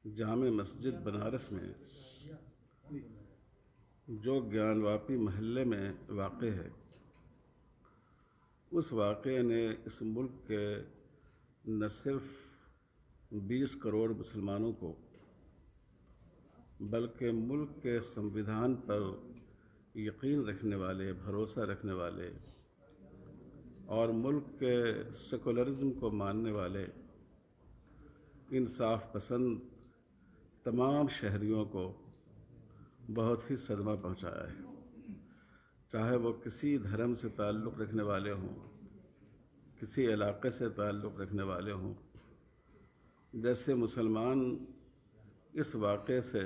جامع مسجد بنارس میں جو گیانواپی محلے میں واقع ہے، اس واقعے نے اس ملک کے نہ صرف 20 کروڑ مسلمانوں کو بلکہ ملک کے سنویدھان پر یقین رکھنے والے، بھروسہ رکھنے والے اور ملک کے سیکولرزم کو ماننے والے انصاف پسند تمام شہریوں کو بہت ہی صدمہ پہنچایا ہے، چاہے وہ کسی دھرم سے تعلق رکھنے والے ہوں، کسی علاقے سے تعلق رکھنے والے ہوں۔ جیسے مسلمان اس واقعے سے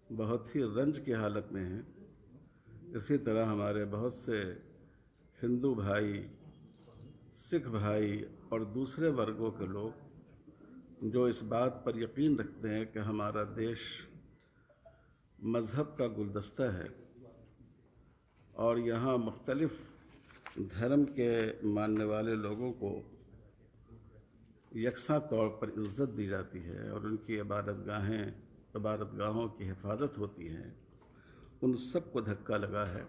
بہت ہی رنج کی حالت میں ہیں، اسی طرح ہمارے بہت سے ہندو بھائی، سکھ بھائی اور دوسرے ورگوں کے لوگ جو اس بات پر یقین رکھتے ہیں کہ ہمارا دیش مذہب کا گلدستہ ہے اور یہاں مختلف دھرم کے ماننے والے لوگوں کو یکساں طور پر عزت دی جاتی ہے اور ان کی عبادت گاہوں کی حفاظت ہوتی ہے، ان سب کو دھکا لگا ہے۔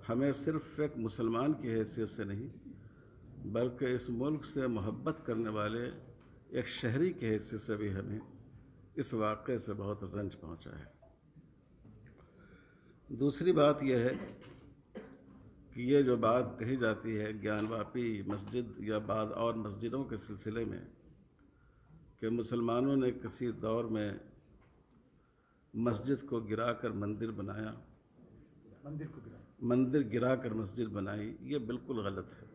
ہمیں صرف ایک مسلمان کی حیثیت سے نہیں بلکہ اس ملک سے محبت کرنے والے ایک شہری کی حیثیت سے بھی ہمیں اس واقعے سے بہت رنج پہنچا ہے۔ دوسری بات یہ ہے کہ یہ جو بات کہی جاتی ہے گیانواپی مسجد یا بعض اور مسجدوں کے سلسلے میں کہ مسلمانوں نے کسی دور میں مسجد کو گرا کر مندر بنایا، مندر گرا کر مسجد بنائی، یہ بالکل غلط ہے۔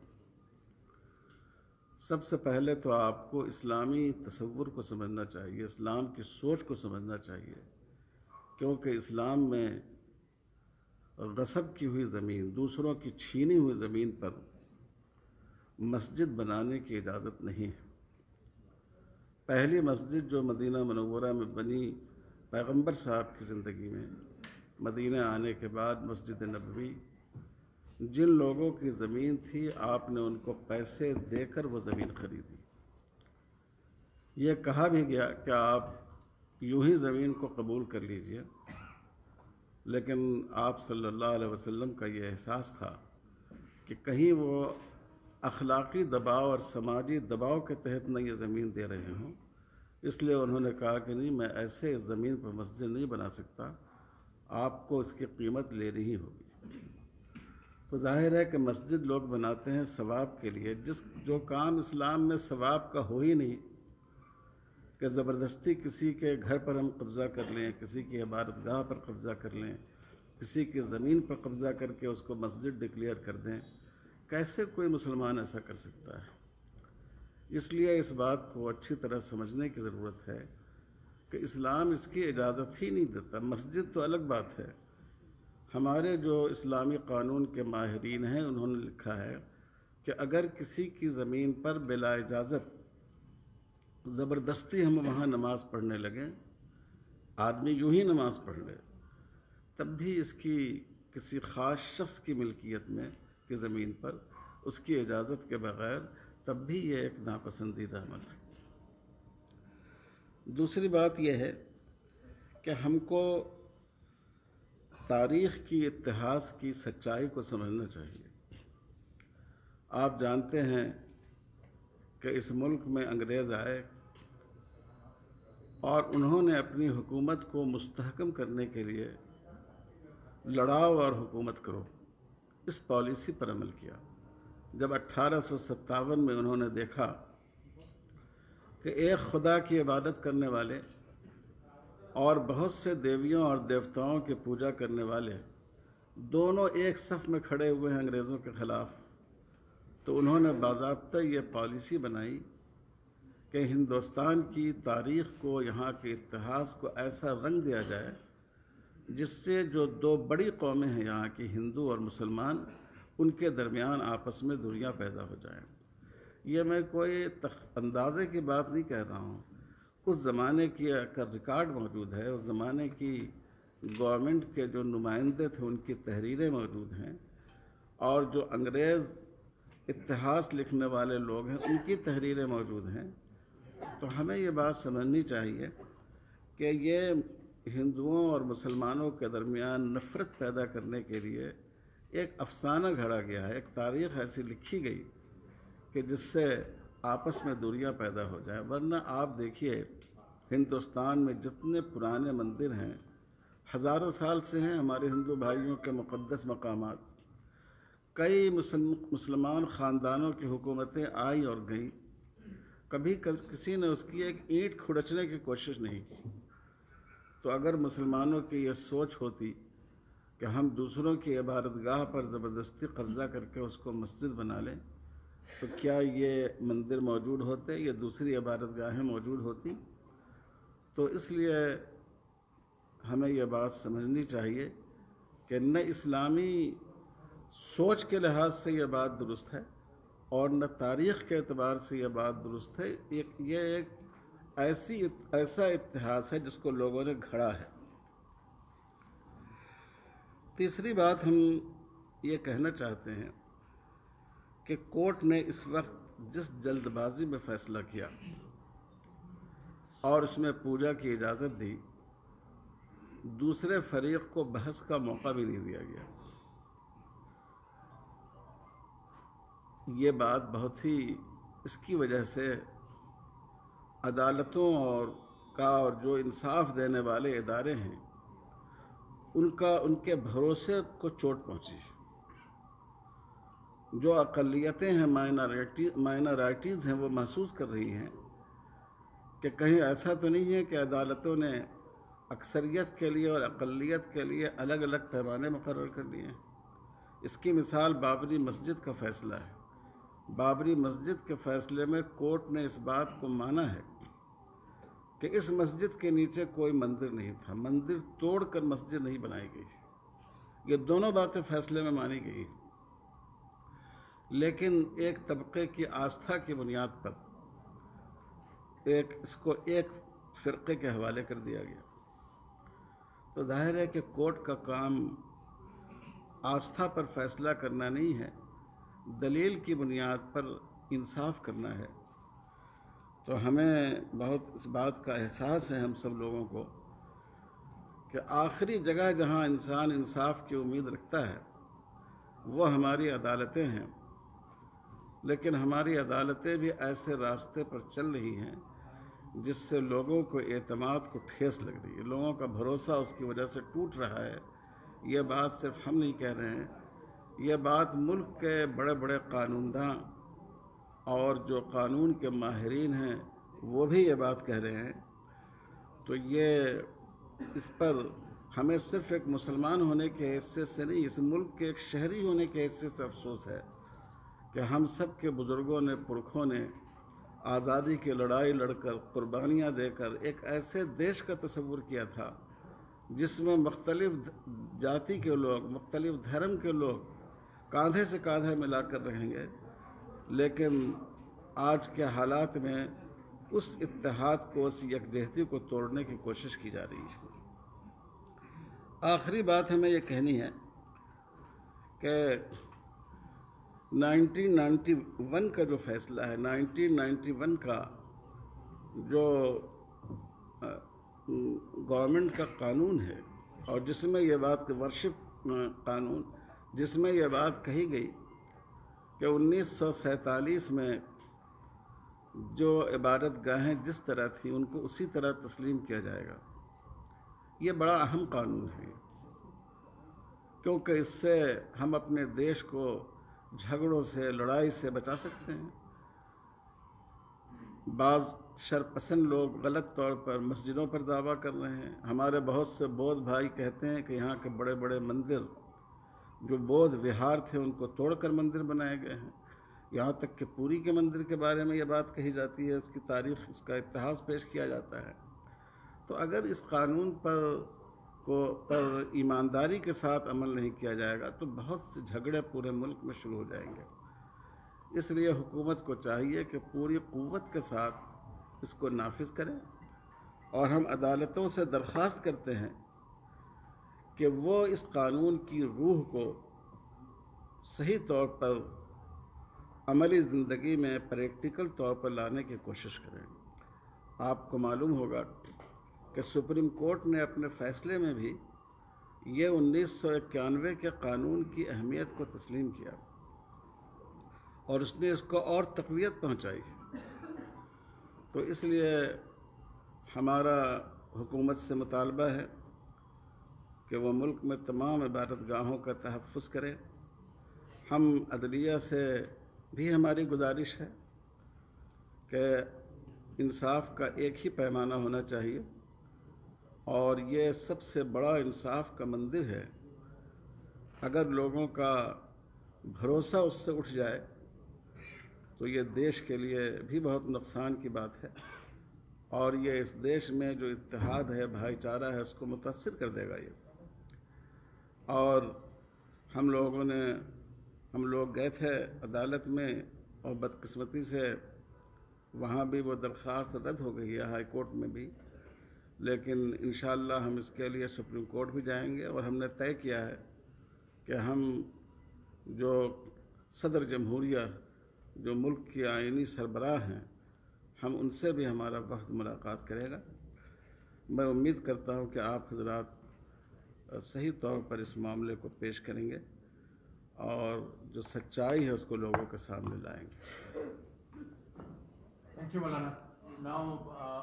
سب سے پہلے تو آپ کو اسلامی تصور کو سمجھنا چاہیے، اسلام کی سوچ کو سمجھنا چاہیے، کیونکہ اسلام میں غصب کی ہوئی زمین، دوسروں کی چھینی ہوئی زمین پر مسجد بنانے کی اجازت نہیں ہے۔ پہلی مسجد جو مدینہ منورہ میں بنی پیغمبر صاحب کی زندگی میں، مدینہ آنے کے بعد مسجد نبوی، جن لوگوں کی زمین تھی آپ نے ان کو پیسے دے کر وہ زمین خریدی۔ یہ کہا بھی گیا کہ آپ یوں ہی زمین کو قبول کر لیجئے، لیکن آپ صلی اللہ علیہ وسلم کا یہ احساس تھا کہ کہیں وہ اخلاقی دباؤ اور سماجی دباؤ کے تحت نہ یہ زمین دے رہے ہوں، اس لیے انہوں نے کہا کہ نہیں، میں ایسے زمین پر مسجد نہیں بنا سکتا، آپ کو اس کی قیمت لینی ہی ہوگی۔ تو ظاہر ہے کہ مسجد لوگ بناتے ہیں ثواب کے لیے، جو کام اسلام میں ثواب کا ہو ہی نہیں، کہ زبردستی کسی کے گھر پر ہم قبضہ کر لیں، کسی کی عبادت گاہ پر قبضہ کر لیں، کسی کی زمین پر قبضہ کر کے اس کو مسجد ڈکلیئر کر دیں، کیسے کوئی مسلمان ایسا کر سکتا ہے؟ اس لیے اس بات کو اچھی طرح سمجھنے کی ضرورت ہے کہ اسلام اس کی اجازت ہی نہیں دیتا۔ مسجد تو الگ بات ہے، ہمارے جو اسلامی قانون کے ماہرین ہیں انہوں نے لکھا ہے کہ اگر کسی کی زمین پر بلا اجازت زبردستی ہم وہاں نماز پڑھنے لگیں، آدمی یوں ہی نماز پڑھ لے، تب بھی اس کی کسی خاص شخص کی ملکیت میں کی زمین پر اس کی اجازت کے بغیر، تب بھی یہ ایک ناپسندیدہ عمل ہے۔ دوسری بات یہ ہے کہ ہم کو تاریخ کی، اتہاس کی سچائی کو سمجھنا چاہیے۔ آپ جانتے ہیں کہ اس ملک میں انگریز آئے اور انہوں نے اپنی حکومت کو مستحکم کرنے کے لیے لڑاؤ اور حکومت کرو، اس پالیسی پر عمل کیا۔ جب 1857 میں انہوں نے دیکھا کہ ایک خدا کی عبادت کرنے والے اور بہت سے دیویوں اور دیوتاؤں کی پوجا کرنے والے دونوں ایک صف میں کھڑے ہوئے ہیں انگریزوں کے خلاف، تو انہوں نے باضابطہ یہ پالیسی بنائی کہ ہندوستان کی تاریخ کو، یہاں کے اتہاس کو ایسا رنگ دیا جائے جس سے جو دو بڑی قومیں ہیں یہاں کی، ہندو اور مسلمان، ان کے درمیان آپس میں دوریاں پیدا ہو جائیں۔ یہ میں کوئی اندازے کی بات نہیں کہہ رہا ہوں، اس زمانے کی کا ریکارڈ موجود ہے، اس زمانے کی گورنمنٹ کے جو نمائندے تھے ان کی تحریریں موجود ہیں، اور جو انگریز اتہاس لکھنے والے لوگ ہیں ان کی تحریریں موجود ہیں، تو ہمیں یہ بات سمجھنی چاہیے کہ یہ ہندوؤں اور مسلمانوں کے درمیان نفرت پیدا کرنے کے لیے ایک افسانہ گھڑا گیا ہے، ایک تاریخ ایسی لکھی گئی کہ جس سے آپس میں دوریاں پیدا ہو جائیں۔ ورنہ آپ دیکھیے ہندوستان میں جتنے پرانے مندر ہیں، ہزاروں سال سے ہیں ہمارے ہندو بھائیوں کے مقدس مقامات، کئی مسلمان خاندانوں کی حکومتیں آئی اور گئیں، کبھی کسی نے اس کی ایک اینٹ کھڑچنے کی کوشش نہیں کی۔ تو اگر مسلمانوں کی یہ سوچ ہوتی کہ ہم دوسروں کی عبادت گاہ پر زبردستی قبضہ کر کے اس کو مسجد بنا لیں، تو کیا یہ مندر موجود ہوتے یا دوسری عبادت گاہیں موجود ہوتی؟ تو اس لیے ہمیں یہ بات سمجھنی چاہیے کہ نہ اسلامی سوچ کے لحاظ سے یہ بات درست ہے اور نہ تاریخ کے اعتبار سے یہ بات درست ہے۔ یہ ایک ایسا اتحاد ہے جس کو لوگوں نے گھڑا ہے۔ تیسری بات ہم یہ کہنا چاہتے ہیں کہ کورٹ نے اس وقت جس جلد بازی میں فیصلہ کیا اور اس میں پوجا کی اجازت دی، دوسرے فریق کو بحث کا موقع بھی نہیں دیا گیا۔ یہ بات بہت ہی اس کی وجہ سے عدالتوں اور جو انصاف دینے والے ادارے ہیں ان کے بھروسے کو چوٹ پہنچی۔ جو اقلیتیں ہیں، مائنارٹیز ہیں، وہ محسوس کر رہی ہیں کہ کہیں ایسا تو نہیں ہے کہ عدالتوں نے اکثریت کے لیے اور اقلیت کے لیے الگ الگ پیمانے مقرر کر لیے ہیں۔ اس کی مثال بابری مسجد کا فیصلہ ہے۔ بابری مسجد کے فیصلے میں کورٹ نے اس بات کو مانا ہے کہ اس مسجد کے نیچے کوئی مندر نہیں تھا، مندر توڑ کر مسجد نہیں بنائی گئی۔ یہ دونوں باتیں فیصلے میں مانی گئی، لیکن ایک طبقے کی آستھا کی بنیاد پر اس کو ایک فرقے کے حوالے کر دیا گیا۔ تو ظاہر ہے کہ کورٹ کا کام آستھا پر فیصلہ کرنا نہیں ہے، دلیل کی بنیاد پر انصاف کرنا ہے۔ تو ہمیں بہت اس بات کا احساس ہے ہم سب لوگوں کو کہ آخری جگہ جہاں انسان انصاف کی امید رکھتا ہے وہ ہماری عدالتیں ہیں، لیکن ہماری عدالتیں بھی ایسے راستے پر چل رہی ہیں جس سے لوگوں کو اعتماد کو ٹھیس لگ رہی ہے، لوگوں کا بھروسہ اس کی وجہ سے ٹوٹ رہا ہے۔ یہ بات صرف ہم نہیں کہہ رہے ہیں، یہ بات ملک کے بڑے بڑے قانون داں اور جو قانون کے ماہرین ہیں وہ بھی یہ بات کہہ رہے ہیں۔ تو اس پر ہمیں صرف ایک مسلمان ہونے کے حیثیت سے نہیں، اس ملک کے ایک شہری ہونے کے حیثیت سے افسوس ہے کہ ہم سب کے بزرگوں نے، پرکھوں نے آزادی کی لڑائی لڑ کر، قربانیاں دے کر ایک ایسے دیش کا تصور کیا تھا جس میں مختلف جاتی کے لوگ، مختلف دھرم کے لوگ کاندھے سے کاندھا ملا کر رہیں گے، لیکن آج کے حالات میں اس اتحاد کو، اس یکجہتی کو توڑنے کی کوشش کی جا رہی ہے۔ آخری بات ہمیں یہ کہنی ہے کہ 1991 کا جو فیصلہ ہے، 1991 کا جو گورنمنٹ کا قانون ہے اور جس میں یہ بات ورشپ قانون، جس میں یہ بات کہی گئی کہ 1947 میں جو عبادت گاہیں جس طرح تھیں ان کو اسی طرح تسلیم کیا جائے گا، یہ بڑا اہم قانون ہے، کیونکہ اس سے ہم اپنے دیش کو جھگڑوں سے، لڑائی سے بچا سکتے ہیں۔ بعض شرپسند لوگ غلط طور پر مسجدوں پر دعویٰ کر رہے ہیں۔ ہمارے بہت سے بودھ بھائی کہتے ہیں کہ یہاں کے بڑے بڑے مندر جو بودھ وہار تھے ان کو توڑ کر مندر بنائے گئے ہیں، یہاں تک کہ پوری کے مندر کے بارے میں یہ بات کہی جاتی ہے، اس کی تاریخ، اس کا اتہاس پیش کیا جاتا ہے۔ تو اگر اس قانون پر ایمانداری کے ساتھ عمل نہیں کیا جائے گا تو بہت سے جھگڑے پورے ملک میں شروع ہو جائیں گے۔ اس لیے حکومت کو چاہیے کہ پوری قوت کے ساتھ اس کو نافذ کریں، اور ہم عدالتوں سے درخواست کرتے ہیں کہ وہ اس قانون کی روح کو صحیح طور پر عملی زندگی میں پریکٹیکل طور پر لانے کی کوشش کریں۔ آپ کو معلوم ہوگا کہ سپریم کورٹ نے اپنے فیصلے میں بھی یہ 1991 کے قانون کی اہمیت کو تسلیم کیا اور اس نے اس کو اور تقویت پہنچائی. تو اس لیے ہمارا حکومت سے مطالبہ ہے کہ وہ ملک میں تمام عبادت گاہوں کا تحفظ کرے. ہم عدلیہ سے بھی ہماری گزارش ہے کہ انصاف کا ایک ہی پیمانہ ہونا چاہیے، اور یہ سب سے بڑا انصاف کا مندر ہے. اگر لوگوں کا بھروسہ اس سے اٹھ جائے تو یہ دیش کے لیے بھی بہت نقصان کی بات ہے، اور یہ اس دیش میں جو اتحاد ہے، بھائی چارہ ہے، اس کو متاثر کر دے گا. اور ہم لوگ گئے تھے عدالت میں، اور بدقسمتی سے وہاں بھی وہ درخواست رد ہو گئی ہے، ہائی کورٹ میں بھی. لیکن انشاءاللہ ہم اس کے لیے سپریم کورٹ بھی جائیں گے، اور ہم نے طے کیا ہے کہ ہم جو صدر جمہوریہ جو ملک کے آئینی سربراہ ہیں، ہم ان سے بھی ہمارا وفد ملاقات کرے گا. میں امید کرتا ہوں کہ آپ حضرات صحیح طور پر اس معاملے کو پیش کریں گے اور جو سچائی ہے اس کو لوگوں کے سامنے لائیں گے. Thank you, Maulana. Now,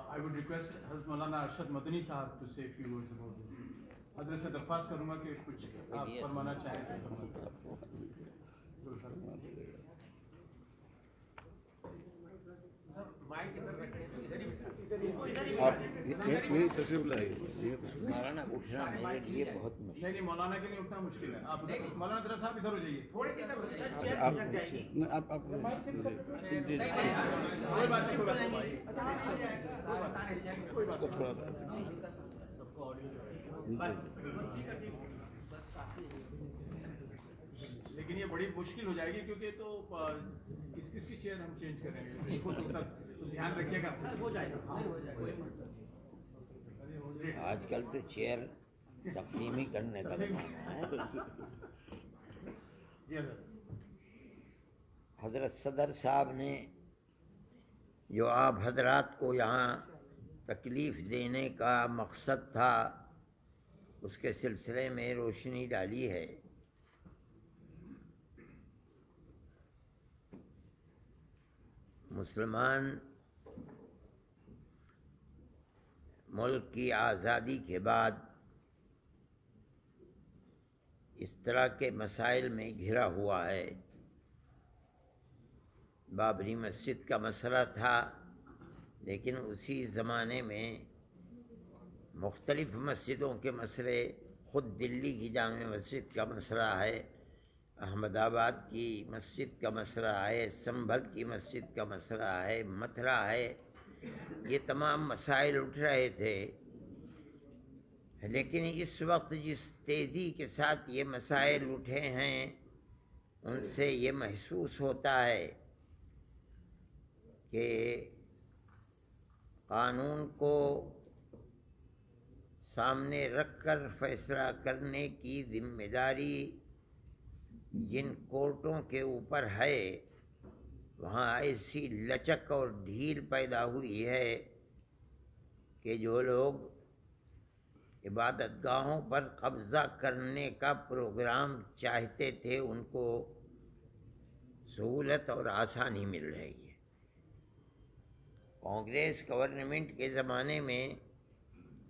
I would request Hazrat Maulana Arshad Madani Sahab to say a few words about this. حضرت سے درخواست کروں گا کہ کچھ آپ فرمانا چاہیں تو آپ یہی تشریف لائیے. مولانا اٹھنا میرے لیے بہت مشکل نہیں، مولانا کے لیے اٹھنا مشکل ہے. آپ مولانا ذرا صاحب ادھر ہو جائیے. تھوڑی سی کوئی بات نہیں، کوئی بات لیکن یہ بڑی مشکل ہو جائے گی کیونکہ تو کس کی چیئر ہم چینج کریں گے. دھیان رکھیے گا. آج کل تو چیئر تقسیم ہی کرنے کا زمانہ ہے. حضرت صدر صاحب نے جو آپ حضرات کو یہاں تکلیف دینے کا مقصد تھا اس کے سلسلے میں روشنی ڈالی ہے. مسلمان ملک کی آزادی کے بعد اس طرح کے مسائل میں گھرا ہوا ہے. بابری مسجد کا مسئلہ تھا، لیکن اسی زمانے میں مختلف مسجدوں کے مسئلے، خود دلی کی جامع مسجد کا مسئلہ ہے، احمد آباد کی مسجد کا مسئلہ ہے، سنبھل کی مسجد کا مسئلہ ہے، متھرا ہے. یہ تمام مسائل اٹھ رہے تھے. لیکن اس وقت جس تیزی کے ساتھ یہ مسائل اٹھے ہیں ان سے یہ محسوس ہوتا ہے کہ قانون کو سامنے رکھ کر فیصلہ کرنے کی ذمہ داری جن کورٹوں کے اوپر ہے وہاں ایسی لچک اور ڈھیل پیدا ہوئی ہے کہ جو لوگ عبادت گاہوں پر قبضہ کرنے کا پروگرام چاہتے تھے ان کو سہولت اور آسانی مل رہی ہے. کانگریس گورنمنٹ کے زمانے میں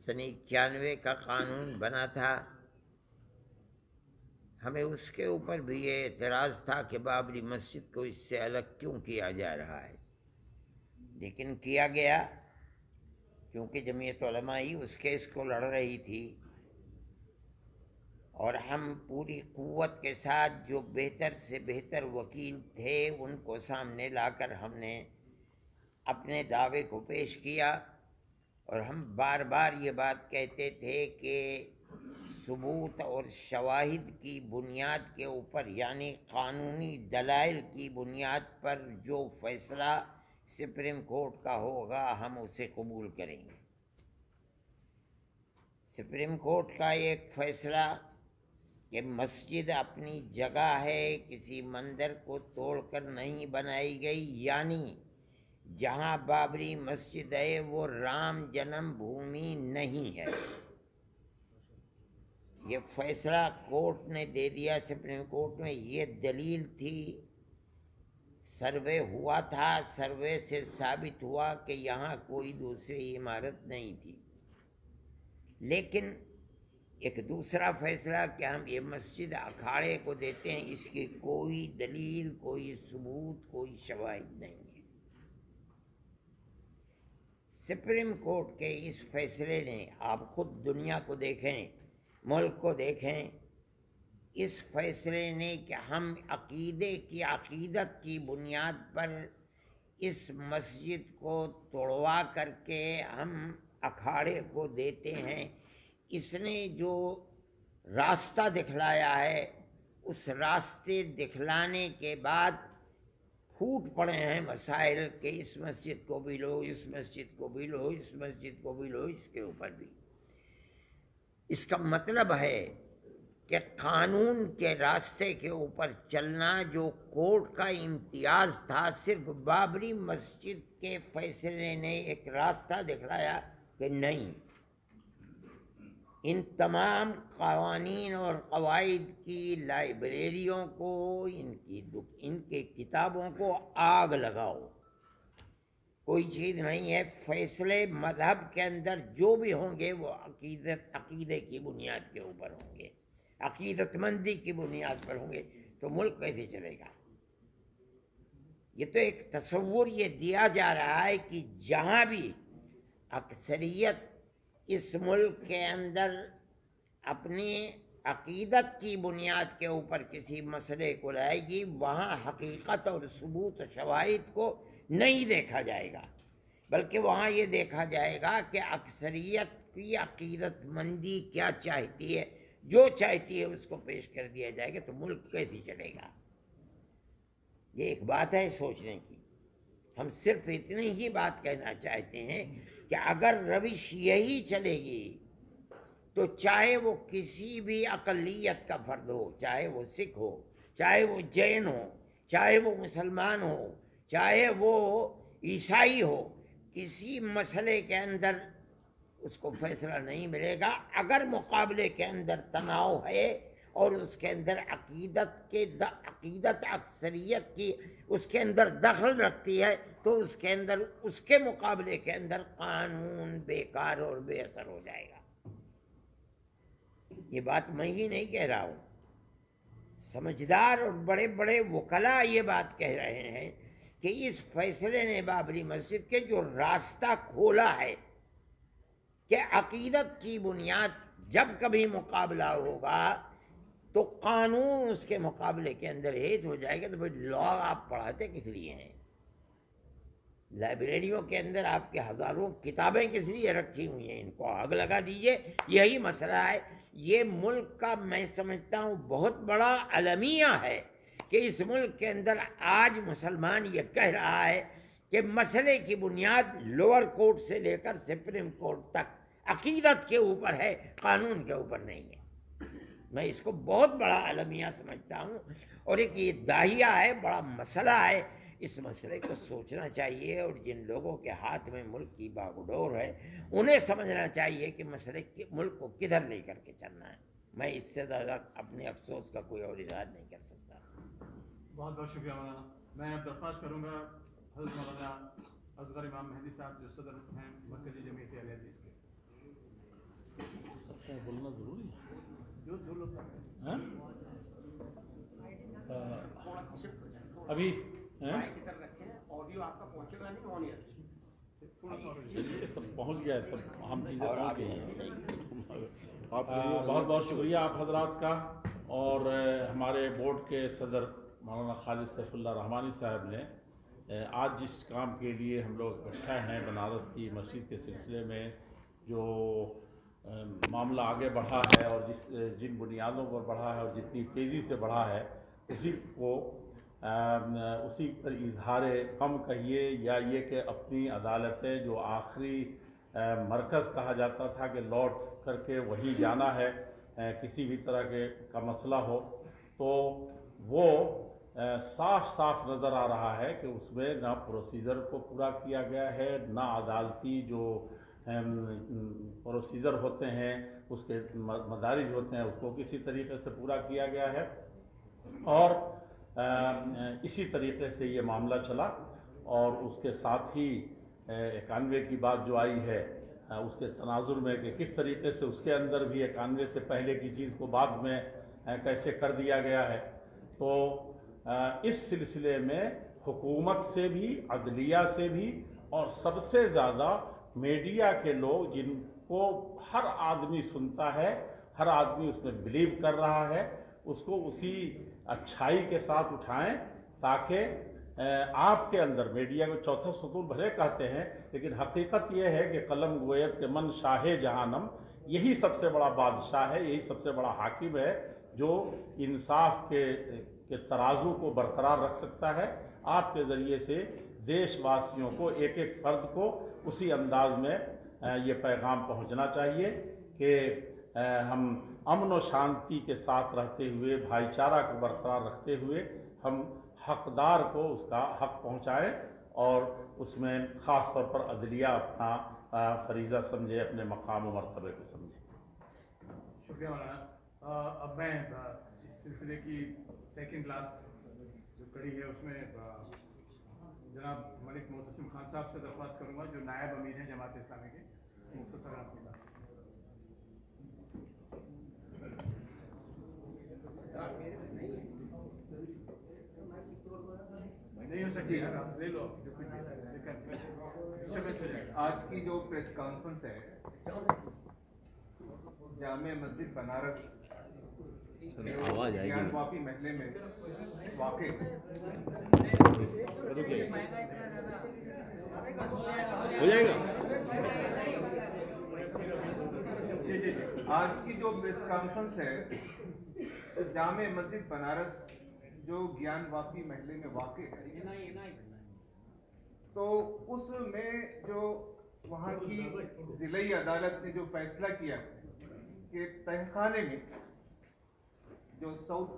سن 91 کا قانون بنا تھا. ہمیں اس کے اوپر بھی یہ اعتراض تھا کہ بابری مسجد کو اس سے الگ کیوں کیا جا رہا ہے، لیکن کیا گیا کیونکہ جمعیت علماء اس کیس کو لڑ رہی تھی، اور ہم پوری قوت کے ساتھ جو بہتر سے بہتر وکیل تھے ان کو سامنے لا کر ہم نے اپنے دعوے کو پیش کیا. اور ہم بار بار یہ بات کہتے تھے کہ ثبوت اور شواہد کی بنیاد کے اوپر، یعنی قانونی دلائل کی بنیاد پر جو فیصلہ سپریم کورٹ کا ہوگا ہم اسے قبول کریں گے. سپریم کورٹ کا ایک فیصلہ کہ مسجد اپنی جگہ ہے، کسی مندر کو توڑ کر نہیں بنائی گئی، یعنی جہاں بابری مسجد ہے وہ رام جنم بھومی نہیں ہے. یہ فیصلہ کورٹ نے دے دیا، سپریم کورٹ میں. یہ دلیل تھی، سروے ہوا تھا، سروے سے ثابت ہوا کہ یہاں کوئی دوسری عمارت نہیں تھی. لیکن ایک دوسرا فیصلہ کہ ہم یہ مسجد اکھاڑے کو دیتے ہیں، اس کی کوئی دلیل، کوئی ثبوت، کوئی شواہد نہیں ہے. سپریم کورٹ کے اس فیصلے نے، آپ خود دنیا کو دیکھیں، ملک کو دیکھیں، اس فیصلے نے کہ ہم عقیدت کی بنیاد پر اس مسجد کو توڑوا کر کے ہم اکھاڑے کو دیتے ہیں، اس نے جو راستہ دکھلایا ہے، اس راستے دکھلانے کے بعد پھوٹ پڑے ہیں مسائل کہ اس مسجد کو بھی لو، اس مسجد کو بھی لو، اس مسجد کو بھی لو، اس کے اوپر بھی. اس کا مطلب ہے کہ قانون کے راستے کے اوپر چلنا جو کورٹ کا امتیاز تھا، صرف بابری مسجد کے فیصلے نے ایک راستہ دکھلایا کہ نہیں، ان تمام قوانین اور قواعد کی لائبریریوں کو، ان کے کتابوں کو آگ لگاؤ. کوئی چیز نہیں ہے. فیصلے مذہب کے اندر جو بھی ہوں گے وہ عقیدے کی بنیاد کے اوپر ہوں گے، عقیدت مندی کی بنیاد پر ہوں گے. تو ملک کیسے چلے گا؟ یہ تو ایک تصور یہ دیا جا رہا ہے کہ جہاں بھی اکثریت اس ملک کے اندر اپنی عقیدت کی بنیاد کے اوپر کسی مسئلے کو لائے گی، وہاں حقیقت اور ثبوت و شواہد کو نہیں دیکھا جائے گا، بلکہ وہاں یہ دیکھا جائے گا کہ اکثریت کی عقیدت مندی کیا چاہتی ہے، جو چاہتی ہے اس کو پیش کر دیا جائے گا. تو ملک کیسے چلے گا؟ یہ ایک بات ہے سوچنے کی. ہم صرف اتنی ہی بات کہنا چاہتے ہیں کہ اگر روش یہی چلے گی تو چاہے وہ کسی بھی اقلیت کا فرد ہو، چاہے وہ سکھ ہو، چاہے وہ جین ہو، چاہے وہ مسلمان ہو، چاہے وہ عیسائی ہو، کسی مسئلے کے اندر اس کو فیصلہ نہیں ملے گا. اگر مقابلے کے اندر تناؤ ہے اور اس کے اندر عقیدت اکثریت کی اس کے اندر دخل رکھتی ہے، تو اس کے اندر، اس کے مقابلے کے اندر قانون بیکار اور بے اثر ہو جائے گا. یہ بات میں ہی نہیں کہہ رہا ہوں، سمجھدار اور بڑے بڑے وکلاء یہ بات کہہ رہے ہیں کہ اس فیصلے نے بابری مسجد کے جو راستہ کھولا ہے کہ عقیدت کی بنیاد جب کبھی مقابلہ ہوگا تو قانون اس کے مقابلے کے اندر ہیج ہو جائے گا. تو بھائی لا آپ پڑھاتے کس لیے ہیں؟ لائبریریوں کے اندر آپ کے ہزاروں کتابیں کس لیے رکھی ہوئی ہیں؟ ان کو آگ لگا دیجئے. یہی مسئلہ ہے. یہ ملک کا میں سمجھتا ہوں بہت بڑا المیہ ہے کہ اس ملک کے اندر آج مسلمان یہ کہہ رہا ہے کہ مسئلے کی بنیاد لوور کورٹ سے لے کر سپریم کورٹ تک عقیدت کے اوپر ہے، قانون کے اوپر نہیں ہے. میں اس کو بہت بڑا المیہ سمجھتا ہوں، اور ایک یہ داہیہ ہے، بڑا مسئلہ ہے. اس مسئلے کو سوچنا چاہیے، اور جن لوگوں کے ہاتھ میں ملک کی باگڈور ہے انہیں سمجھنا چاہیے کہ مسئلے ملک کو کدھر لے کر کے چلنا ہے. میں اس سے زیادہ اپنے افسوس کا کوئی اور اظہار نہیں کر سکتا. بہت بہت شکریہ مولانا. میں اب درخواست کروں گا حضرت مولانا اصغر امام مہدی صاحب جو صدر ہیں مرکزی جمعیت اہل حدیث کے. سب کو بولنا ضروری ہے. جو لوگ ابھی آڈیو آپ کا پہنچے گا نہیں آن ایئر. یہ سب پہنچ گیا ہے، سب اہم چیزیں پہنچ گئی ہیں. بہت بہت شکریہ آپ حضرات کا، اور ہمارے بورڈ کے صدر مولانا خالد سیف اللہ رحمانی صاحب نے آج جس کام کے لیے ہم لوگ اکٹھے ہیں بنارس کی مسجد کے سلسلے میں جو معاملہ آگے بڑھا ہے اور جن بنیادوں پر بڑھا ہے اور جتنی تیزی سے بڑھا ہے اسی پر اظہار غم کہیے یا یہ کہ اپنی عدالتیں جو آخری مرکز کہا جاتا تھا کہ لوٹ کر کے وہیں جانا ہے کسی بھی طرح کا مسئلہ ہو، تو وہ साफ साफ नज़र आ रहा है कि उसमें ना प्रोसीजर को पूरा किया गया है, ना अदालती जो प्रोसीजर होते हैं, उसके मदारिज होते हैं, उसको किसी तरीके से पूरा किया गया है। और इसी तरीके से ये मामला चला। और उसके साथ ही 91 की बात जो आई है उसके तनाजुर में कि किस तरीके से उसके अंदर भी 91 से पहले की चीज़ को बाद में कैसे कर दिया गया है। तो इस सिलसिले में हुकूमत से भी, अदलिया से भी, और सबसे ज़्यादा मीडिया के लोग जिनको हर आदमी सुनता है, हर आदमी उसमें बिलीव कर रहा है, उसको उसी अच्छाई के साथ उठाएं ताकि आपके अंदर, मीडिया को चौथा सुतून भले कहते हैं, लेकिन हकीकत यह है कि कलम गोयत के मन शाहे जहानम, यही सबसे बड़ा बादशाह है, यही सबसे बड़ा हाकिम है जो इंसाफ के तराजू को बरकरार रख सकता है। आपके ज़रिए से देशवासियों को, एक एक फ़र्द को उसी अंदाज में ये पैगाम पहुंचना चाहिए कि हम अमन और शांति के साथ रहते हुए, भाईचारा को बरकरार रखते हुए हम हकदार को उसका हक पहुंचाएं और उसमें ख़ास तौर पर अदलिया अपना फरीज़ा समझे, अपने मकाम और मर्तबे को समझे। शुक्रिया मौलाना। अब मैं इस सिलसिले की सेकंड लास्ट जो कड़ी है उसमें जनाब मलिक मोहतसिम खान साहब से दरख्वास्त करूंगा जो नायब अमीर हैं जमात इस्लामी के, मुख्तसर अपनी बात। नहीं हो सकती यार, आप ले लो जो कुछ डिस्टर्बेंस हो जाएगा। आज की जो प्रेस कॉन्फ्रेंस है जामे मस्जिद बनारस ज्ञानवापी महल्ले में वाक़े हो जाएगा। आज की जो प्रेस कॉन्फ्रेंस है जामे मस्जिद बनारस जो ज्ञानवापी महल्ले में वाक़े है, तो उसमें जो वहाँ की ज़िलाई अदालत ने जो फैसला किया कि तहखाने में जो साउथ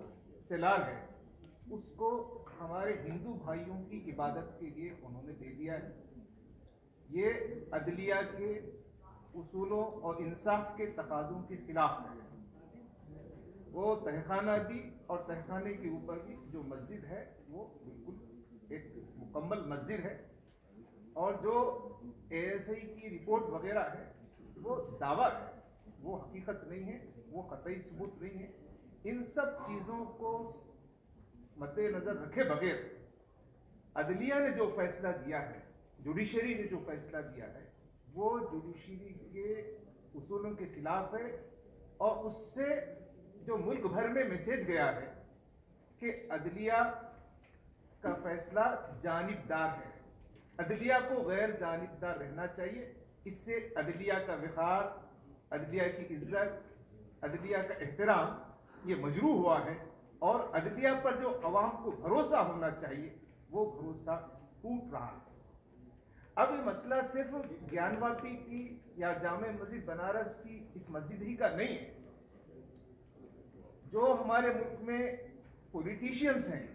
सेलार है उसको हमारे हिंदू भाइयों की इबादत के लिए उन्होंने दे दिया है। ये अदलिया के उसूलों और इंसाफ के तकाज़ों के खिलाफ है। वो तहखाना भी और तहखाने के ऊपर भी जो मस्जिद है वो बिल्कुल एक मुकम्मल मस्जिद है, और जो ASI की रिपोर्ट वगैरह है वो दावा है, वो हकीकत नहीं है, वो कतई सबूत नहीं है। इन सब चीज़ों को मद्देनज़र रखे बगैर अदलिया ने जो फैसला दिया है, जुडिशरी ने जो फैसला दिया है, वो जुडिशरी के उसूलों के खिलाफ है। और उससे जो मुल्क भर में मैसेज गया है कि अदलिया का फैसला जानिबदार है, अदलिया को गैर जानिबदार रहना चाहिए। इससे अदलिया का विक़ार, अदलिया की इज्जत, अदलिया का एहतराम ये मजरूह हुआ है, और अदलिया पर जो अवाम को भरोसा होना चाहिए वो भरोसा टूट रहा है। अब ये मसला सिर्फ ज्ञानवापी की या जामे मस्जिद बनारस की इस मस्जिद ही का नहीं है। जो हमारे मुल्क में पॉलिटिशियंस हैं,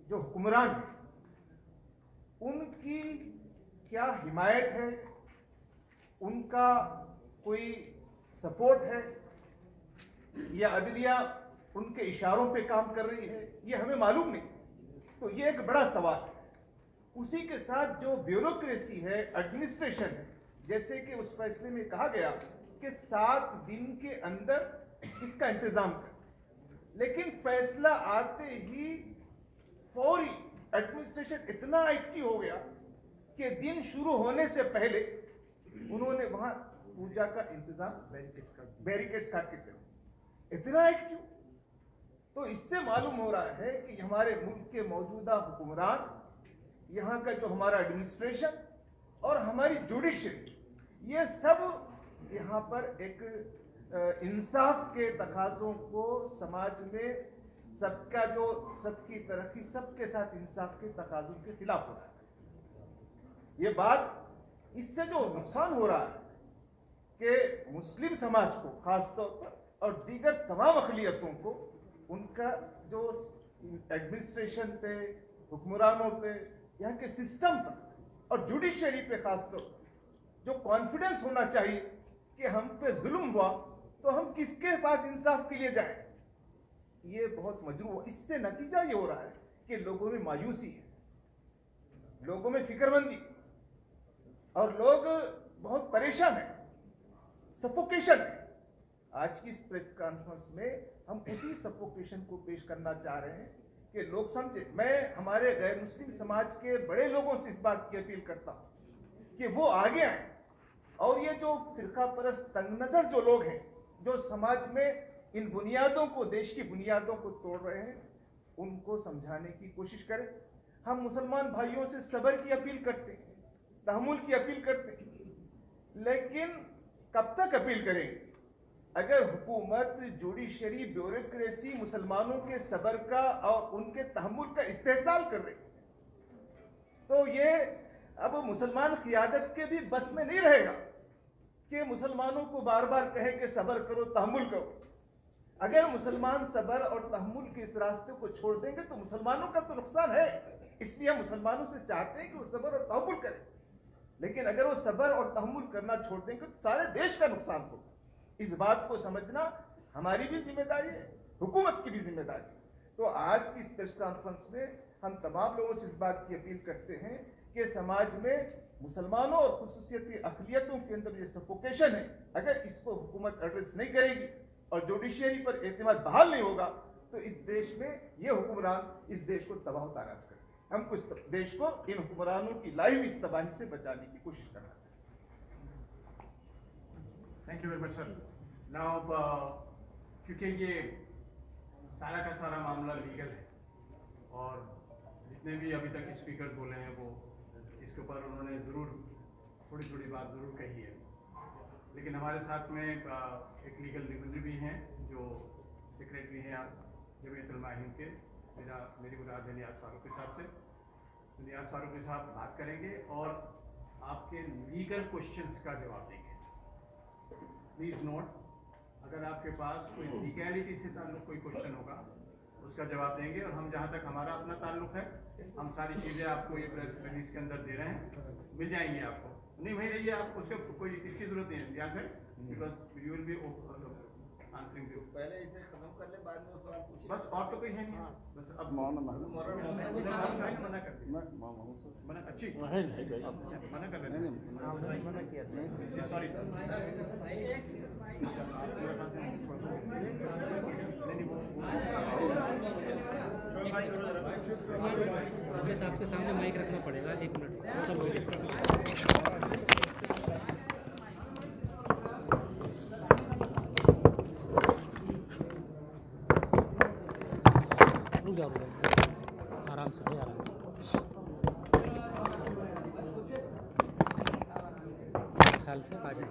जो हुक्मरान हैं, उनकी क्या हिमायत है, उनका कोई सपोर्ट है, या अदलिया उनके इशारों पे काम कर रही है, ये हमें मालूम नहीं। तो ये एक बड़ा सवाल है। उसी के साथ जो ब्यूरोक्रेसी है, एडमिनिस्ट्रेशन है, जैसे कि उस फैसले में कहा गया कि 7 दिन के अंदर इसका इंतजाम कर, लेकिन फैसला आते ही फौरी एडमिनिस्ट्रेशन इतना एक्टिव हो गया कि दिन शुरू होने से पहले उन्होंने वहां पूजा का इंतजाम बैरिकेड्स काट के कर, इतना एक्टिव। तो इससे मालूम हो रहा है कि हमारे मुल्क के मौजूदा हुक्मरान, यहाँ का जो हमारा एडमिनिस्ट्रेशन और हमारी जुडिशरी, ये सब यहाँ पर एक इंसाफ के तकाज़ों को समाज में सबका जो सबकी तरक्की, सबके साथ इंसाफ के तकाज़ों के खिलाफ हो रहा है। ये बात, इससे जो नुकसान हो रहा है कि मुस्लिम समाज को खास तौर पर और दीगर तमाम अक़लियतों को उनका जो एडमिनिस्ट्रेशन पे, हुक्मरानों पे, यहाँ के सिस्टम पर और जुडिशरी पे खासतौर पर जो कॉन्फिडेंस होना चाहिए कि हम पे जुल्म हुआ तो हम किसके पास इंसाफ के लिए जाएं, ये बहुत मजरूह है। इससे नतीजा ये हो रहा है कि लोगों में मायूसी है, लोगों में फिक्रमंदी और लोग बहुत परेशान हैं, सफोकेशन है। आज की इस प्रेस कॉन्फ्रेंस में हम उसी सफोकेशन को पेश करना चाह रहे हैं कि लोग समझे। मैं हमारे गैर मुस्लिम समाज के बड़े लोगों से इस बात की अपील करता हूं कि वो आगे आए और ये जो फिरका परस्त तंग नजर जो लोग हैं, जो समाज में इन बुनियादों को, देश की बुनियादों को तोड़ रहे हैं, उनको समझाने की कोशिश करें। हम मुसलमान भाइयों से सब्र की अपील करते हैं, तहम्मुल की अपील करते हैं, लेकिन कब तक अपील करेंगे? अगर हुकूमत, जुडिशरी, ब्यूरोक्रेसी मुसलमानों के सब्र का और उनके तहम्मुल का इस्तेहसाल कर रही तो ये अब मुसलमान क़ियादत के भी बस में नहीं रहेगा कि मुसलमानों को बार बार कहे कि सब्र करो, तहम्मुल करो। अगर मुसलमान सब्र और तहम्मुल के इस रास्ते को छोड़ देंगे तो मुसलमानों का तो नुकसान है। इसलिए हम मुसलमानों से चाहते हैं कि वो सब्र और तहम्मुल करें, लेकिन अगर वो सब्र और तहम्मुल करना छोड़ देंगे तो सारे देश का नुकसान होगा। इस बात को समझना हमारी भी जिम्मेदारी है, हुकूमत की भी जिम्मेदारी है। तो आज की इस प्रेस कॉन्फ्रेंस में हम तमाम लोगों से इस बात की अपील करते हैं कि समाज में मुसलमानों और खुसूसियती अक़लियतों के अंदर ये सफोकेशन है, अगर इसको हुकूमत एड्रेस नहीं करेगी और जुडिशरी पर एतमाद बहाल नहीं होगा तो इस देश में ये हुक्मरान इस देश को तबाह ताराज करेंगे। हम कुछ देश को इन हुक्मरानों की लाई हुई इस तबाही से बचाने की कोशिश करना चाहिए। Thank you very much sir. Now क्योंकि ये सारा का सारा मामला लीगल है और जितने भी अभी तक स्पीकर बोले हैं वो इसके ऊपर उन्होंने ज़रूर थोड़ी थोड़ी बात ज़रूर कही है, लेकिन हमारे साथ में एक लीगल रिव्यूजर भी हैं जो सेक्रेटरी हैं जमीयत उलमा हिंद के, मेरी मुराद है नियाज़ फारूकी साहब से। तो नियाज़ फारूकी साहब बात करेंगे और आपके लीगल क्वेश्चंस का जवाब देंगे। प्लीज़ नोट, अगर आपके पास कोई लीगैलिटी से ताल्लुक़ कोई क्वेश्चन होगा उसका जवाब देंगे और हम जहाँ तक हमारा अपना ताल्लुक़ है हम सारी चीज़ें आपको ये प्रेस रिलीज के अंदर दे रहे हैं, मिल जाएंगी आपको। नहीं वही रहिए, आप उसका कोई इसकी ज़रूरत नहीं है, ध्यान रखें, because you will be answering you. पहले इसे खत्म कर ले, बाद में सवाल पूछिए। बस और तो कोई है नहीं, बस अब मना कर दिया, मना अच्छी मना कर रहे थे, मना किया, सॉरी आपके सामने माइक रखना पड़ेगा, 1 मिनट सब रुक जाओ, आराम से भाई, आराम से ख्याल से आ जाए।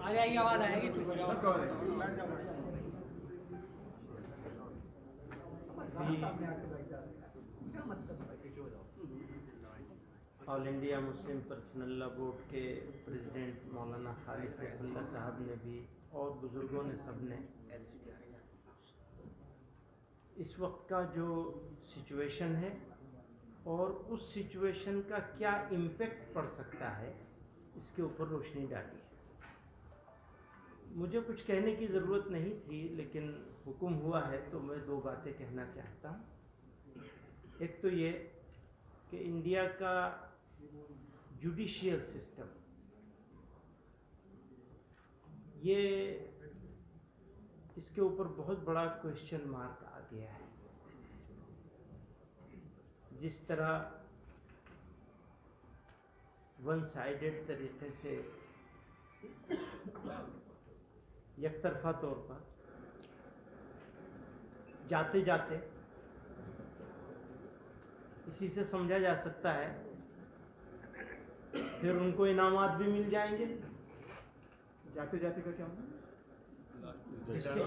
आ जाएगी, आवाज़ आएगी। All India Muslim personal law board के प्रेसिडेंट मौलाना खालिद सैफुल्लाह साहब ने भी और बुज़ुर्गों ने सब ने इस वक्त का जो सिचुएशन है और उस सिचुएशन का क्या इम्पेक्ट पड़ सकता है इसके ऊपर रोशनी डाली है। मुझे कुछ कहने की ज़रूरत नहीं थी, लेकिन हुक्म हुआ है तो मैं 2 बातें कहना चाहता हूँ। एक तो ये कि इंडिया का जुडिशियल सिस्टम ये इसके ऊपर बहुत बड़ा क्वेश्चन मार्क आ गया है। जिस तरह वन साइडेड तरीके से एकतरफा तौर पर जाते जाते इसी से समझा जा सकता है फिर उनको इनामात भी मिल जाएंगे। जाते जाते का क्या होगा?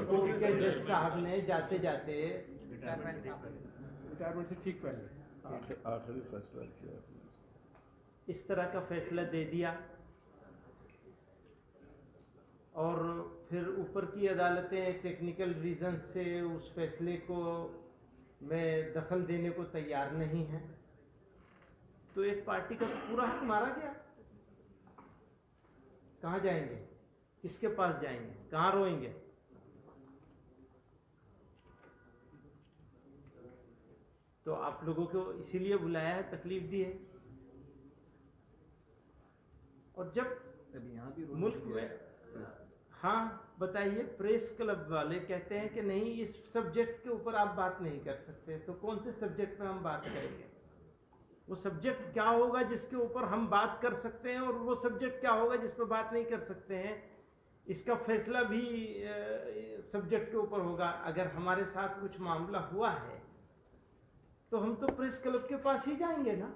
कोर्ट के जज साहब ने जाते जाते रिटायरमेंट से ठीक पहले आखिरी फैसला किया, इस तरह का फैसला दे दिया और फिर ऊपर की अदालतें टेक्निकल रीज़न से उस फैसले को में दखल देने को तैयार नहीं है, तो एक पार्टी का पूरा हक मारा गया। कहाँ जाएंगे, किसके पास जाएंगे, कहाँ रोएंगे? तो आप लोगों को इसीलिए बुलाया है, तकलीफ दी है। और जब मुल्क में, हाँ बताइए, प्रेस क्लब वाले कहते हैं कि नहीं इस सब्जेक्ट के ऊपर आप बात नहीं कर सकते, तो कौन से सब्जेक्ट पे हम बात करेंगे? वो सब्जेक्ट क्या होगा जिसके ऊपर हम बात कर सकते हैं, और वो सब्जेक्ट क्या होगा जिस पर बात नहीं कर सकते हैं, इसका फैसला भी सब्जेक्ट के ऊपर होगा। अगर हमारे साथ कुछ मामला हुआ है तो हम तो प्रेस क्लब के पास ही जाएंगे ना,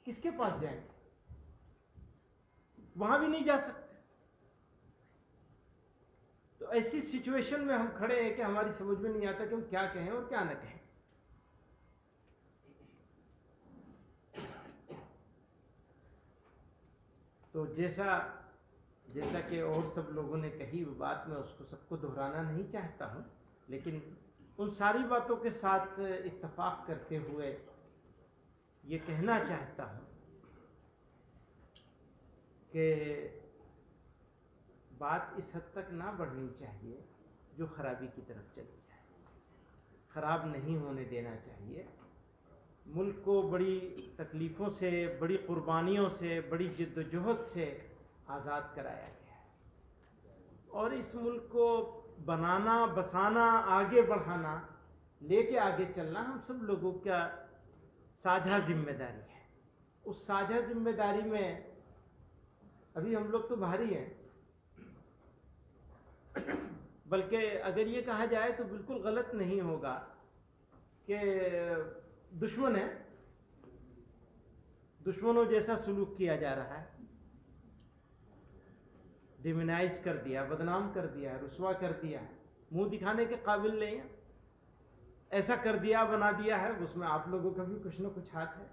किसके पास जाएंगे? वहां भी नहीं जा सकते। तो ऐसी सिचुएशन में हम खड़े हैं कि हमारी समझ में नहीं आता कि हम क्या कहें और क्या न कहें। तो जैसा कि और सब लोगों ने कही वो बात, मैं उसको सबको दोहराना नहीं चाहता हूं, लेकिन उन सारी बातों के साथ इत्तेफाक करते हुए ये कहना चाहता हूं कि बात इस हद तक ना बढ़नी चाहिए जो खराबी की तरफ चली जाए। खराब नहीं होने देना चाहिए। मुल्क को बड़ी तकलीफ़ों से, बड़ी कुर्बानियों से, बड़ी जिद्दोजहद से आज़ाद कराया गया है, और इस मुल्क को बनाना, बसाना, आगे बढ़ाना, लेके आगे चलना हम सब लोगों का साझा जिम्मेदारी है। उस साझा जिम्मेदारी में अभी हम लोग तो भारी हैं, बल्कि अगर ये कहा जाए तो बिल्कुल गलत नहीं होगा कि दुश्मन है, दुश्मनों जैसा सलूक किया जा रहा है, डिमोनाइज कर दिया, बदनाम कर दिया, रुसवा कर दिया, मुंह दिखाने के काबिल नहीं है, ऐसा कर दिया, बना दिया है। उसमें आप लोगों का भी कुछ ना कुछ हाथ है,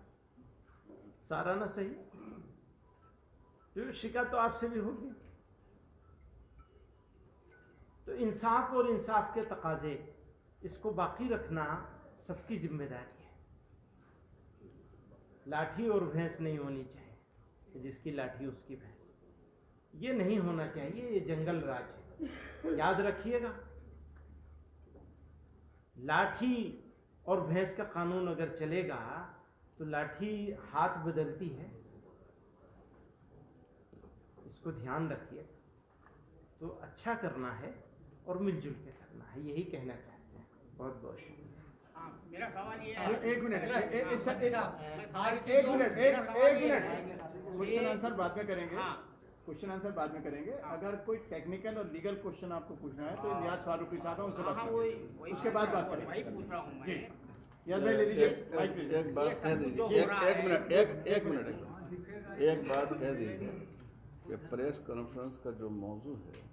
सारा ना सही, तो शिकायत तो आपसे भी होगी। तो इंसाफ और इंसाफ के तकाजे, इसको बाकी रखना सबकी जिम्मेदारी है। लाठी और भैंस नहीं होनी चाहिए, जिसकी लाठी उसकी भैंस, ये नहीं होना चाहिए। ये जंगल राज है, याद रखिएगा। लाठी और भैंस का कानून अगर चलेगा तो लाठी हाथ बदलती है, इसको ध्यान रखिए। तो अच्छा करना है और मिलजुल के करना है, यही कहना चाहते हैं। बहुत बहुत शुक्रिया। मेरा सवाल ये है, एक मिनट, क्वेश्चन आंसर बाद में करेंगे। क्वेश्चन आंसर बाद में करेंगे। अगर कोई टेक्निकल और लीगल क्वेश्चन आपको पूछना है तो लियाज फारूकी साहब उनसे बात करेंगे, उसके बाद बात करेंगे। वही पूछ रहा हूँ मैं। जी याद ले लीजिए। एक बात कह दीजिए, एक बात कह दीजिए कि प्रेस कॉन्फ्रेंस का जो मौजू है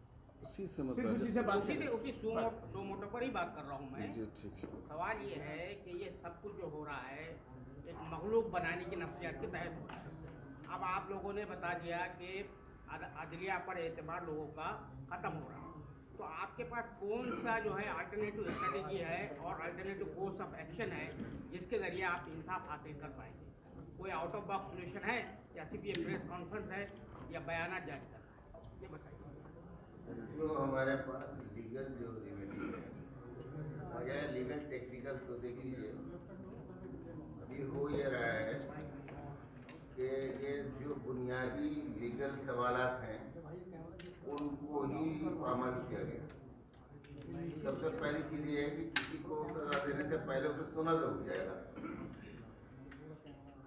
उसी से उसी से बात करें। उसी सो मोटो पर ही बात कर रहा हूँ मैं। जी ठीक है। सवाल ये है कि ये सब कुछ जो हो रहा है एक मखलूक बनाने की नफ्सियात के तहत हो रहा है। अब आप लोगों ने बता दिया कि अदलिया पर एतबार लोगों का खत्म हो रहा है, तो आपके पास कौन सा जो है अल्टरनेटिव स्ट्रेटेजी है और अल्टरनेटिव कोर्स ऑफ एक्शन है जिसके जरिए आप इंसाफ हासिल कर पाएंगे? कोई आउट ऑफ बॉक्स सोल्यूशन है या सिर्फ ये प्रेस कॉन्फ्रेंस है या बयान जारी करना है? ये बताइए। जो हमारे पास लीगल जो रेमेडी है, अगर लीगल टेक्निकल तो देखिए अभी हो ये रहा है कि ये जो बुनियादी लीगल सवालात हैं उनको ही अमल किया गया। सबसे पहली चीज़ ये है कि किसी को सजा देने से पहले उसे सुना जरूर जाएगा।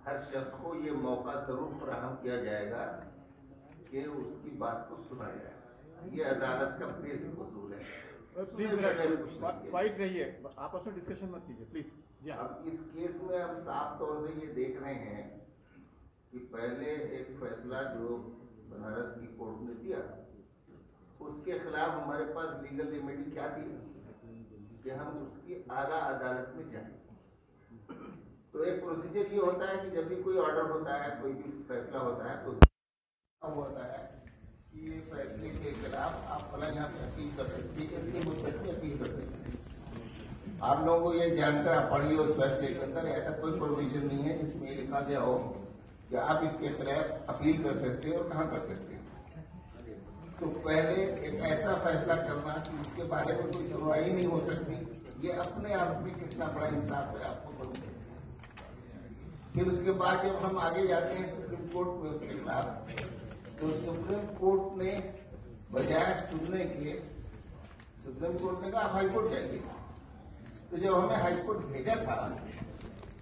हर शख्स को ये मौका जरूर फराहम किया जाएगा कि उसकी बात को सुना जाए। ये अदालत का बेसिक उसूल है। प्लीज वाइट रहिए, आपस में डिस्कशन मत कीजिए प्लीज। अब इस केस में हम साफ तौर से ये देख रहे हैं कि पहले एक फैसला जो बनारस की कोर्ट ने दिया उसके खिलाफ हमारे पास लीगल रेमेडी क्या थी कि हम उसकी आला अदालत में जाएं। तो एक प्रोसीजर ये होता है कि जब भी कोई ऑर्डर होता है, कोई भी फैसला होता है, तो होता है ये फैसले के खिलाफ आप फला यहाँ पे अपील कर सकते हैं, इतनी मुद्दत में अपील कर सकते हैं। आप लोगों को ये जानकर आप पढ़िए उस फैसले के अंदर ऐसा कोई प्रोविजन नहीं है जिसमें लिखा गया हो कि आप इसके खिलाफ अपील कर सकते हो और कहाँ कर सकते हैं। तो पहले एक ऐसा फैसला करना कि इसके बारे में कोई सुनवाई नहीं हो सकती, ये अपने आप में कितना बड़ा इंसाफ है आपको पता। फिर उसके बाद जब हम आगे जाते हैं सुप्रीम कोर्ट में उसके खिलाफ, तो सुप्रीम कोर्ट ने बजाय सुनने के, सुप्रीम कोर्ट ने कहा आप हाईकोर्ट जाइए। तो जब हमें हाईकोर्ट भेजा था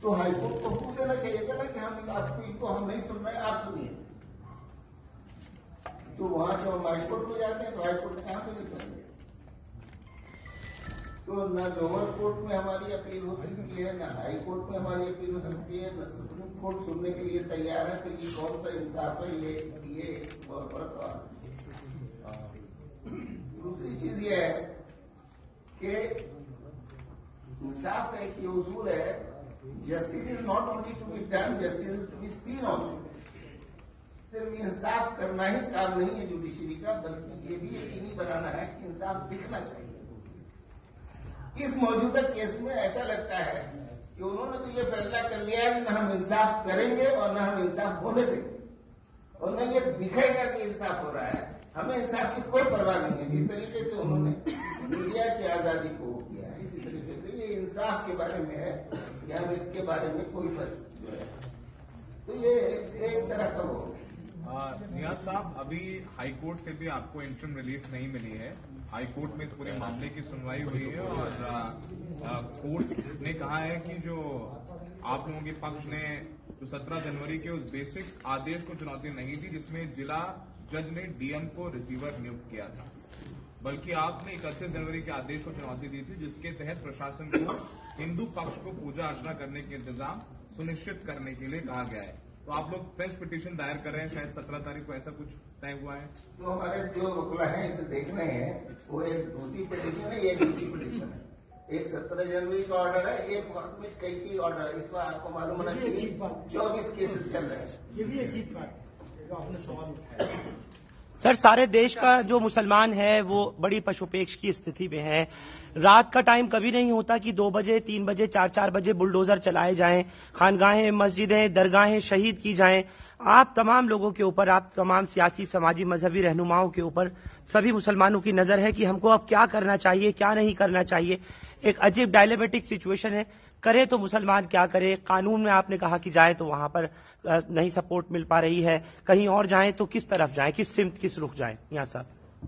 तो हाईकोर्ट को पूछ देना चाहिए था ना कि हम आपको इनको हम नहीं सुन रहे, आप सुनिए। तो वहां जब हम हाईकोर्ट को जाते हैं तो हाईकोर्ट ने कहा हम नहीं सुनेंगे। तो न लोअर कोर्ट में हमारी अपील हो सकती है, न हाई कोर्ट में हमारी अपील हो सकती है, न सुप्रीम कोर्ट सुनने के लिए तैयार है। तो ये कौन सा इंसाफ है? ये बहुत बड़ा सवाल। दूसरी चीज ये है कि इंसाफ का एक ये उसूल है, justice is not only to be done, justice is to be seen also. सिर्फ इंसाफ करना ही काम नहीं है जुडिशरी का, बल्कि ये भी यकीनी बनाना है कि इंसाफ दिखना चाहिए। इस मौजूदा केस में ऐसा लगता है कि उन्होंने तो ये फैसला कर लिया है कि न हम इंसाफ करेंगे और न हम इंसाफ होने देंगे, और न ये दिखेगा कि इंसाफ हो रहा है। हमें इंसाफ की कोई परवाह नहीं है। जिस तरीके से उन्होंने मीडिया की आजादी को किया है, इसी तरीके से ये इंसाफ के बारे में है कि हम इसके बारे में कोई फैसला जो है, तो ये एक तरह का वो। नियाज साहब, अभी हाईकोर्ट से भी आपको इंटरिम रिलीफ नहीं मिली है। हाईकोर्ट में इस पूरे मामले की सुनवाई हुई है और कोर्ट ने कहा है कि जो आप लोगों के पक्ष ने जो 17 जनवरी के उस बेसिक आदेश को चुनौती नहीं दी जिसमें जिला जज ने डीएम को रिसीवर नियुक्त किया था, बल्कि आपने 31 जनवरी के आदेश को चुनौती दी थी जिसके तहत प्रशासन को हिंदू पक्ष को पूजा अर्चना करने के इंतजाम सुनिश्चित करने के लिए कहा गया है। तो आप लोग फ्रेश पिटीशन दायर कर रहे हैं, शायद 17 तारीख को ऐसा कुछ तय हुआ है। तो हमारे जो वकील हैं इसे देख रहे हैं, वो एक दूसरी पिटीशन है, एक दूसरी पिटीशन है। एक 17 जनवरी का ऑर्डर है, एक वक्त में कई ऑर्डर है। इसमें आपको मालूम होना चाहिए 24 केसेस चल रहे हैं। ये भी अजीब बात है जो आपने सवाल उठाया। सर, सारे देश का जो मुसलमान है वो बड़ी पशुपेक्ष की स्थिति में है। रात का टाइम कभी नहीं होता कि 2 बजे 3 बजे 4 बजे बुलडोजर चलाए जाएं, खानगाहें मस्जिदें दरगाहें शहीद की जाएं। आप तमाम लोगों के ऊपर, आप तमाम सियासी समाजी मजहबी रहनुमाओं के ऊपर, सभी मुसलमानों की नजर है कि हमको अब क्या करना चाहिए क्या नहीं करना चाहिए। एक अजीब डायलेमेटिक सिचुएशन है। करे तो मुसलमान क्या करे? कानून में आपने कहा कि जाए तो वहां पर नहीं सपोर्ट मिल पा रही है, कहीं और जाए तो किस तरफ जाए, किस सिमत किस रुख जाए? यहाँ साहब,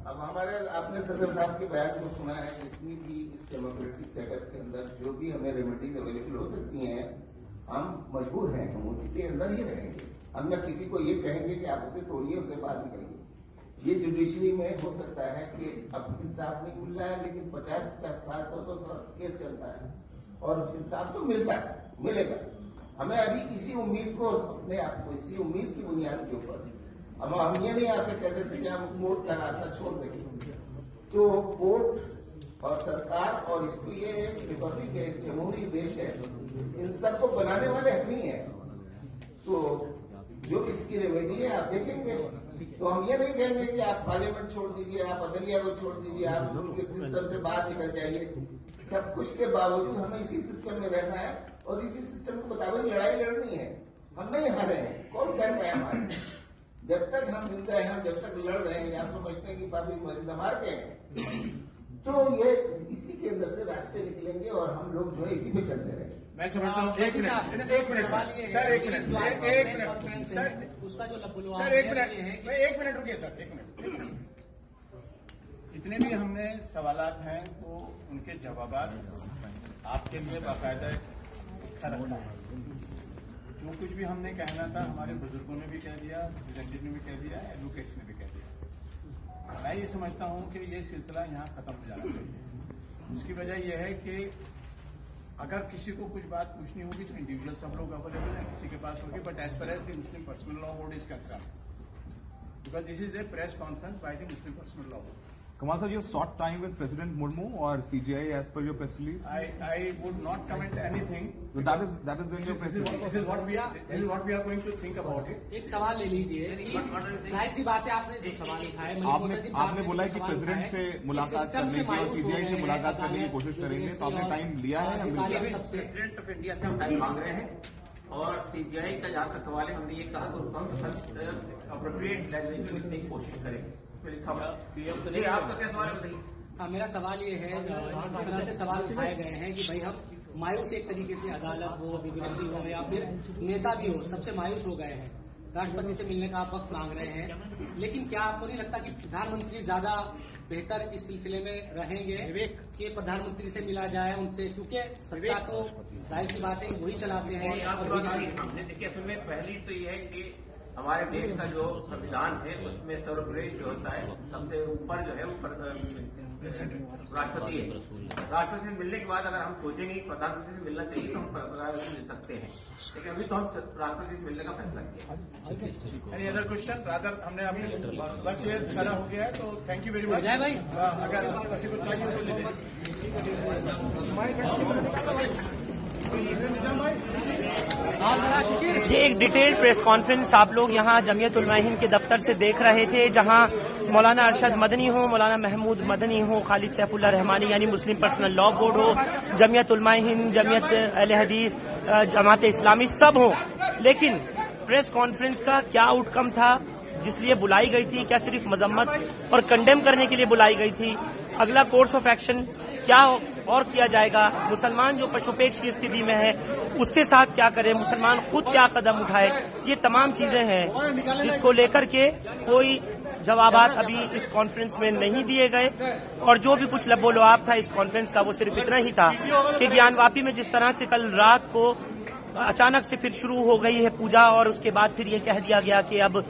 अब हमारे आपने सदर साहब के बयान को सुना है। जितनी भी इस डेमोक्रेटिक सेटअप के अंदर जो भी हमें रेमेडीज अवेलेबल हो सकती हैं, हम मजबूर हैं, हम उसी के अंदर ही रहेंगे। हम न किसी को ये कहेंगे कि आप उसे तोड़िए, उसके बाद निकलिए। ये जुडिशरी में हो सकता है कि अब इंसाफ नहीं मिल रहा है, लेकिन 50-60-100 केस चलता है और इंसाफ तो मिलता है, मिलेगा। हमें अभी इसी उम्मीद को, अपने आप को इसी उम्मीद की बुनियाद के ऊपर हम ये नहीं आपसे कह सकते कि हम कोर्ट का रास्ता छोड़ देंगे। तो कोर्ट और सरकार और इसको ये रिपब्लिक है, एक जमहूरी देश है, इन सबको बनाने वाले हम ही हैं। तो जो इसकी रेमेडी है आप देखेंगे। तो हम ये नहीं कहेंगे कि आप पार्लियामेंट छोड़ दीजिए, आप अदलिया को छोड़ दीजिए, आप उनके सिस्टम से बाहर निकल जाइए। सब कुछ के बावजूद हमें इसी सिस्टम में रहना है और इसी सिस्टम के मुताबिक लड़ाई लड़नी है। हम नहीं हारे हैं, कौन कहता है हमारे? जब तक हम जिंदा हैं, हम जब तक लड़ रहे हैं, आप समझते हैं कि बाबी मरीज मार के हैं, तो ये इसी के अंदर से रास्ते निकलेंगे और हम लोग जो है इसी पे चलते रहेंगे। मैं समझता हूँ। एक मिनट सर, एक मिनट सर, उसका जो सर एक मिनट रुकिए सर, एक मिनट। जितने भी हमने सवालात हैं वो उनके जवाबात आपके लिए बाकायदा लिखा रखा है। जो कुछ भी हमने कहना था हमारे बुजुर्गों ने भी कह दिया, रिप्रेजेंटेटिव ने भी कह दिया, एडवोकेट्स ने भी कह दिया। मैं ये समझता हूँ कि ये सिलसिला यहाँ खत्म हो जाना चाहिए। उसकी वजह यह है कि अगर किसी को कुछ बात पूछनी होगी तो इंडिविजुअल सब लोग अवेलेबल हैं, किसी के पास होगी, but as per as the Muslim personal law board is concern, because this is the press conference by the Muslim personal law board. Kamal sir, you have sought time with President Murmu or CGI as per your press release? I would not comment anything. So that is in your press release. This is what we are going to think about it. एक सवाल ले लीजिए, जाहिर सी बात है आपने जो सवाल उठाया, आपने बोला कि प्रेसिडेंट से मुलाकात करने की और सीजीआई से मुलाकात करने की कोशिश करेंगे, तो आपने टाइम लिया है? प्रेसिडेंट ऑफ इंडिया से हम टाइम मांग रहे हैं और सीजीआई का जहाँ तक सवाल है, हमने ये कहा तो हम अप्रोप्रिएट लैंग्वेज में लिखने की कोशिश करेंगे। आपका क्या सवाल है बताइए? हाँ, मेरा सवाल ये है, जिस तरह से सवाल उठाए गए हैं कि भाई हम मायूस एक तरीके से अदालत हो, बीबीसी हो या फिर नेता भी हो, सबसे मायूस हो गए हैं, राष्ट्रपति से मिलने का आप वक्त मांग रहे हैं, लेकिन क्या आपको नहीं लगता कि प्रधानमंत्री ज्यादा बेहतर इस सिलसिले में रहेंगे कि प्रधानमंत्री से मिला जाए उनसे, क्योंकि सत्ता तो जाहिर सी बात है वही चलाते हैं। देखिए, असल में पहली तो ये है कि हमारे देश का जो संविधान है उसमें सर्वश्रेष्ठ जो होता है, सबसे ऊपर जो है राष्ट्रपति है। राष्ट्रपति से मिलने के बाद अगर हम सोचेंगे कि प्रधानमंत्री से मिलना चाहिए तो हम प्रधानमंत्री से मिल सकते हैं, लेकिन अभी तो हम राष्ट्रपति से मिलने का फैसला किया। Any other question? रादर हमने अभी बस ये सारा हो गया है, तो थैंक यू वेरी मच। भाई अगर किसी को चाहिए तो ले ये एक डिटेल्ड प्रेस कॉन्फ्रेंस आप लोग यहाँ जमीयत उलमा हिंद के दफ्तर से देख रहे थे, जहाँ मौलाना अरशद मदनी हो, मौलाना महमूद मदनी हो, खालिद सैफुल्लाह रहमानी यानी मुस्लिम पर्सनल लॉ बोर्ड हो, जमीयत उलमा हिंद, जमीयत अहले हदीस, जमात इस्लामी सब हो, लेकिन प्रेस कॉन्फ्रेंस का क्या आउटकम था जिसलिए बुलाई गई थी? क्या सिर्फ मजम्मत और कंडेम करने के लिए बुलाई गई थी? अगला कोर्स ऑफ एक्शन क्या और किया जाएगा? मुसलमान जो पशुपेक्ष की स्थिति में है उसके साथ क्या करें? मुसलमान खुद क्या कदम उठाए? ये तमाम चीजें हैं जिसको लेकर के कोई जवाबात अभी इस कॉन्फ्रेंस में नहीं दिए गए, और जो भी कुछ लबोलुआब था इस कॉन्फ्रेंस का वो सिर्फ इतना ही था कि ज्ञानवापी में जिस तरह से कल रात को अचानक से फिर शुरू हो गई है पूजा, और उसके बाद फिर ये कह दिया गया कि अब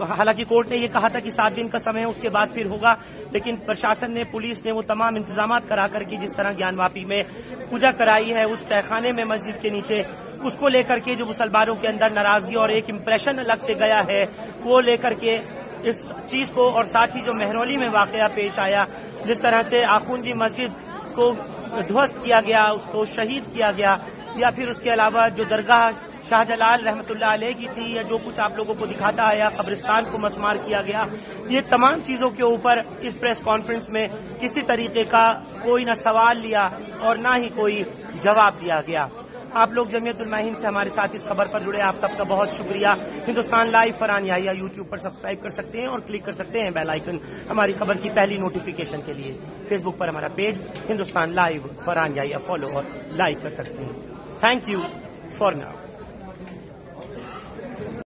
हालांकि कोर्ट ने ये कहा था कि 7 दिन का समय है, उसके बाद फिर होगा, लेकिन प्रशासन ने, पुलिस ने वो तमाम इंतजाम करा करके जिस तरह ज्ञानवापी में पूजा कराई है उस तहखाने में मस्जिद के नीचे, उसको लेकर के जो मुसलमानों के अंदर नाराजगी और एक इम्प्रेशन अलग से गया है वो लेकर के इस चीज को, और साथ ही जो मेहरौली में वाकया पेश आया, जिस तरह से आखुंदी मस्जिद को ध्वस्त किया गया, उसको शहीद किया गया, या फिर उसके अलावा जो दरगाह शाहजलाल रहमतुल्लाह अलैह की थी, या जो कुछ आप लोगों को दिखाता आया, कब्रिस्तान को मसमार किया गया, ये तमाम चीजों के ऊपर इस प्रेस कॉन्फ्रेंस में किसी तरीके का कोई न सवाल लिया और न ही कोई जवाब दिया गया। आप लोग जमीयत उलमा हिंद से हमारे साथ इस खबर पर जुड़े, आप सबका बहुत शुक्रिया। हिंदुस्तान लाइव फरहान याहिया यूट्यूब पर सब्सक्राइब कर सकते हैं और क्लिक कर सकते हैं बेल आइकन हमारी खबर की पहली नोटिफिकेशन के लिए। फेसबुक पर हमारा page Hindustan live Farhan Yahya follow और लाइक कर सकते हैं। Thank you for now.